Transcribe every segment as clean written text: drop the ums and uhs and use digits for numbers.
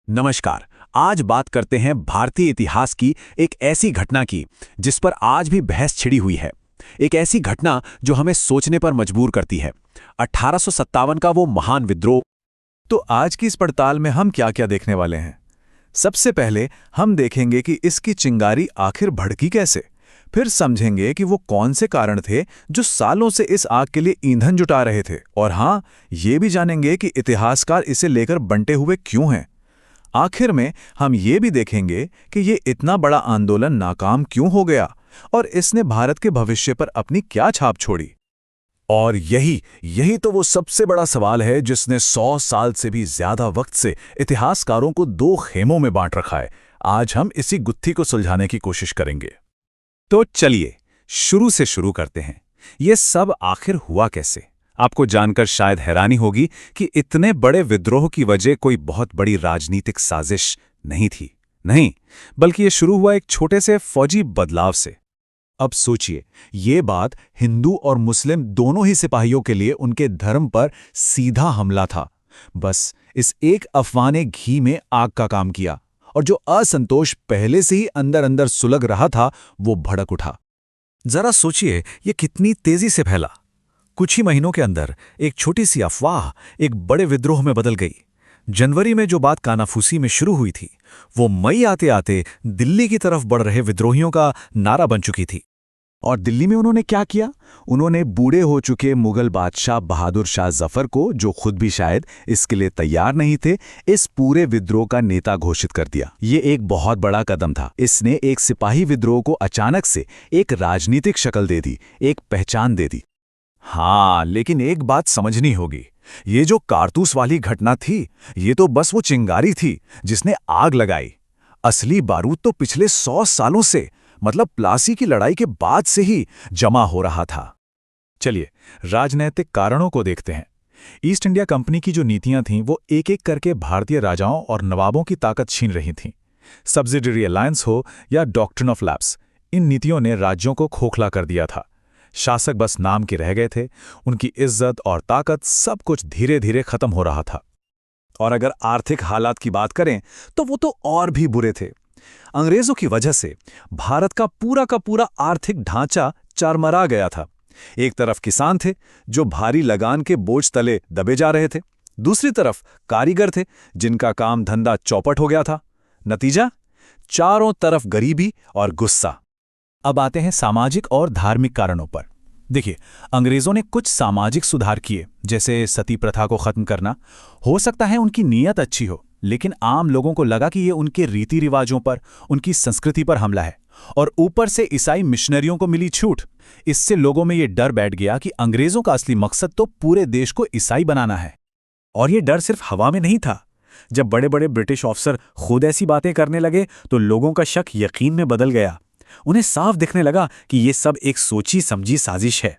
नमस्कार। आज बात करते हैं भारतीय इतिहास की एक ऐसी घटना की जिस पर आज भी बहस छिड़ी हुई है। एक ऐसी घटना जो हमें सोचने पर मजबूर करती है। 1857 का वो महान विद्रोह। तो आज की इस पड़ताल में हम क्या क्या देखने वाले हैं। सबसे पहले हम देखेंगे कि इसकी चिंगारी आखिर भड़की कैसे। फिर समझेंगे कि वो कौन से कारण थे जो सालों से इस आग के लिए ईंधन जुटा रहे थे। और हाँ, ये भी जानेंगे कि इतिहासकार इसे लेकर बंटे हुए क्यों हैं। आखिर में हम ये भी देखेंगे कि ये इतना बड़ा आंदोलन नाकाम क्यों हो गया और इसने भारत के भविष्य पर अपनी क्या छाप छोड़ी। और यही तो वो सबसे बड़ा सवाल है जिसने 100 साल से भी ज्यादा वक्त से इतिहासकारों को दो खेमों में बांट रखा है। आज हम इसी गुत्थी को सुलझाने की कोशिश करेंगे। तो चलिए शुरू से शुरू करते हैं। ये सब आखिर हुआ कैसे? आपको जानकर शायद हैरानी होगी कि इतने बड़े विद्रोह की वजह कोई बहुत बड़ी राजनीतिक साजिश नहीं थी। नहीं, बल्कि ये शुरू हुआ एक छोटे से फौजी बदलाव से। अब सोचिए, ये बात हिंदू और मुस्लिम दोनों ही सिपाहियों के लिए उनके धर्म पर सीधा हमला था। बस इस एक अफवाह ने घी में आग का काम किया और जो असंतोष पहले से ही अंदर अंदर सुलग रहा था वो भड़क उठा। जरा सोचिए ये कितनी तेजी से फैला। कुछ ही महीनों के अंदर एक छोटी सी अफवाह एक बड़े विद्रोह में बदल गई। जनवरी में जो बात कानाफूसी में शुरू हुई थी, वो मई आते आते दिल्ली की तरफ बढ़ रहे विद्रोहियों का नारा बन चुकी थी। और दिल्ली में उन्होंने क्या किया? उन्होंने बूढ़े हो चुके मुगल बादशाह बहादुर शाह जफर को, जो खुद भी शायद इसके लिए तैयार नहीं थे, इस पूरे विद्रोह का नेता घोषित कर दिया। ये एक बहुत बड़ा कदम था। इसने एक सिपाही विद्रोह को अचानक से एक राजनीतिक शक्ल दे दी, एक पहचान दे दी। हाँ, लेकिन एक बात समझनी होगी। ये जो कारतूस वाली घटना थी, ये तो बस वो चिंगारी थी जिसने आग लगाई। असली बारूद तो पिछले 100 सालों से, मतलब प्लासी की लड़ाई के बाद से ही जमा हो रहा था। चलिए राजनैतिक कारणों को देखते हैं। ईस्ट इंडिया कंपनी की जो नीतियां थीं वो एक एक करके भारतीय राजाओं और नवाबों की ताकत छीन रही थीं। सब्सिडियरी अलायंस हो या डॉक्ट्रिन ऑफ लैप्स, इन नीतियों ने राज्यों को खोखला कर दिया था। शासक बस नाम के रह गए थे। उनकी इज्जत और ताकत सब कुछ धीरे धीरे खत्म हो रहा था। और अगर आर्थिक हालात की बात करें तो वो तो और भी बुरे थे। अंग्रेजों की वजह से भारत का पूरा आर्थिक ढांचा चरमरा गया था। एक तरफ किसान थे जो भारी लगान के बोझ तले दबे जा रहे थे, दूसरी तरफ कारीगर थे जिनका काम धंधा चौपट हो गया था। नतीजा, चारों तरफ गरीबी और गुस्सा। अब आते हैं सामाजिक और धार्मिक कारणों पर। देखिए, अंग्रेजों ने कुछ सामाजिक सुधार किए, जैसे सती प्रथा को खत्म करना। हो सकता है उनकी नीयत अच्छी हो, लेकिन आम लोगों को लगा कि ये उनके रीति रिवाजों पर, उनकी संस्कृति पर हमला है। और ऊपर से ईसाई मिशनरियों को मिली छूट। इससे लोगों में ये डर बैठ गया कि अंग्रेजों का असली मकसद तो पूरे देश को ईसाई बनाना है। और ये डर सिर्फ हवा में नहीं था। जब बड़े बड़े ब्रिटिश ऑफिसर खुद ऐसी बातें करने लगे तो लोगों का शक यकीन में बदल गया। उन्हें साफ दिखने लगा कि ये सब एक सोची समझी साजिश है।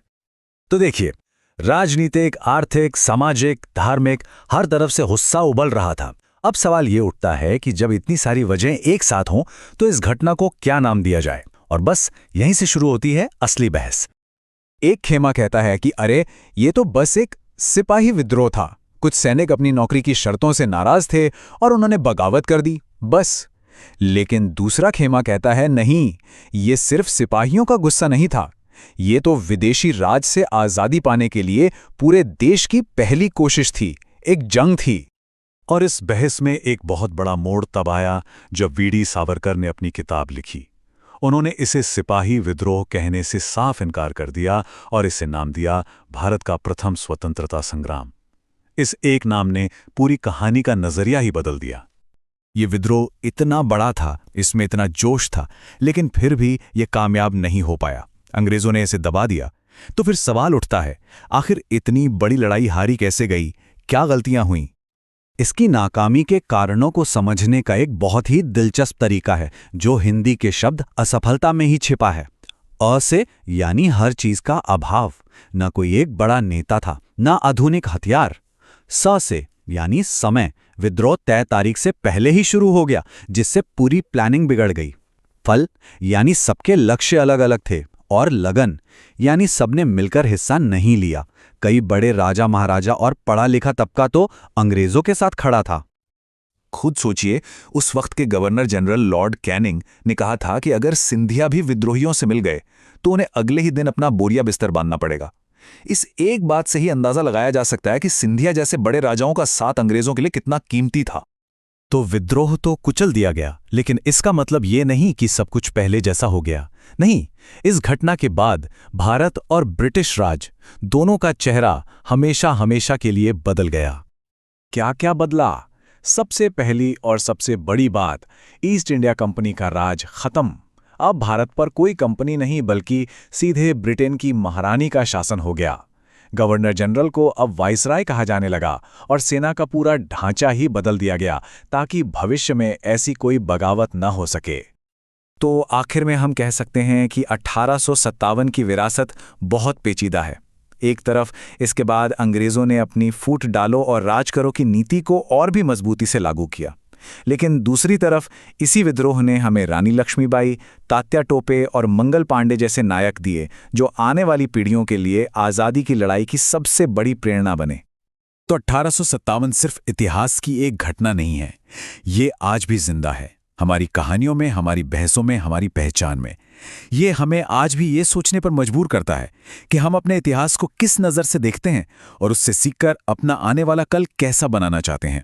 तो देखिए, राजनीतिक, आर्थिक, सामाजिक, धार्मिक, हर तरफ से गुस्सा उबल रहा था। अब सवाल ये उठता है कि जब इतनी सारी वजहें एक साथ हों तो इस घटना को क्या नाम दिया जाए। और बस यहीं से शुरू होती है असली बहस। एक खेमा कहता है कि अरे, ये तो बस एक सिपाही विद्रोह था। कुछ सैनिक अपनी नौकरी की शर्तों से नाराज थे और उन्होंने बगावत कर दी, बस। लेकिन दूसरा खेमा कहता है नहीं, ये सिर्फ सिपाहियों का गुस्सा नहीं था। ये तो विदेशी राज से आजादी पाने के लिए पूरे देश की पहली कोशिश थी, एक जंग थी। और इस बहस में एक बहुत बड़ा मोड़ तब आया जब वीडी सावरकर ने अपनी किताब लिखी। उन्होंने इसे सिपाही विद्रोह कहने से साफ इनकार कर दिया और इसे नाम दिया भारत का प्रथम स्वतंत्रता संग्राम। इस एक नाम ने पूरी कहानी का नजरिया ही बदल दिया। ये विद्रोह इतना बड़ा था, इसमें इतना जोश था, लेकिन फिर भी ये कामयाब नहीं हो पाया। अंग्रेजों ने इसे दबा दिया। तो फिर सवाल उठता है, आखिर इतनी बड़ी लड़ाई हारी कैसे गई? क्या गलतियां हुईं? इसकी नाकामी के कारणों को समझने का एक बहुत ही दिलचस्प तरीका है जो हिंदी के शब्द असफलता में ही छिपा है। अ से यानी हर चीज का अभाव। न कोई एक बड़ा नेता था, न आधुनिक हथियार। स से यानी समय। विद्रोह तय तारीख से पहले ही शुरू हो गया, जिससे पूरी प्लानिंग बिगड़ गई। फल यानी सबके लक्ष्य अलग अलग थे। और लगन यानी सबने मिलकर हिस्सा नहीं लिया। कई बड़े राजा महाराजा और पढ़ा लिखा तबका तो अंग्रेजों के साथ खड़ा था। खुद सोचिए, उस वक्त के गवर्नर जनरल लॉर्ड कैनिंग ने कहा था कि अगर सिंधिया भी विद्रोहियों से मिल गए तो उन्हें अगले ही दिन अपना बोरिया बिस्तर बांधना पड़ेगा। इस एक बात से ही अंदाजा लगाया जा सकता है कि सिंधिया जैसे बड़े राजाओं का साथ अंग्रेजों के लिए कितना कीमती था। तो विद्रोह तो कुचल दिया गया, लेकिन इसका मतलब ये नहीं कि सब कुछ पहले जैसा हो गया। नहीं, इस घटना के बाद भारत और ब्रिटिश राज दोनों का चेहरा हमेशा हमेशा के लिए बदल गया। क्या क्या बदला? सबसे पहली और सबसे बड़ी बात, ईस्ट इंडिया कंपनी का राज खत्म। अब भारत पर कोई कंपनी नहीं बल्कि सीधे ब्रिटेन की महारानी का शासन हो गया। गवर्नर जनरल को अब वाइसराय कहा जाने लगा और सेना का पूरा ढांचा ही बदल दिया गया ताकि भविष्य में ऐसी कोई बगावत न हो सके। तो आखिर में हम कह सकते हैं कि 1857 की विरासत बहुत पेचीदा है। एक तरफ इसके बाद अंग्रेजों ने अपनी फूट डालो और राज करो की नीति को और भी मजबूती से लागू किया, लेकिन दूसरी तरफ इसी विद्रोह ने हमें रानी लक्ष्मीबाई, तात्या टोपे और मंगल पांडे जैसे नायक दिए जो आने वाली पीढ़ियों के लिए आज़ादी की लड़ाई की सबसे बड़ी प्रेरणा बने। तो 1857 सिर्फ इतिहास की एक घटना नहीं है, ये आज भी जिंदा है, हमारी कहानियों में, हमारी बहसों में, हमारी पहचान में। ये हमें आज भी ये सोचने पर मजबूर करता है कि हम अपने इतिहास को किस नज़र से देखते हैं और उससे सीखकर अपना आने वाला कल कैसा बनाना चाहते हैं।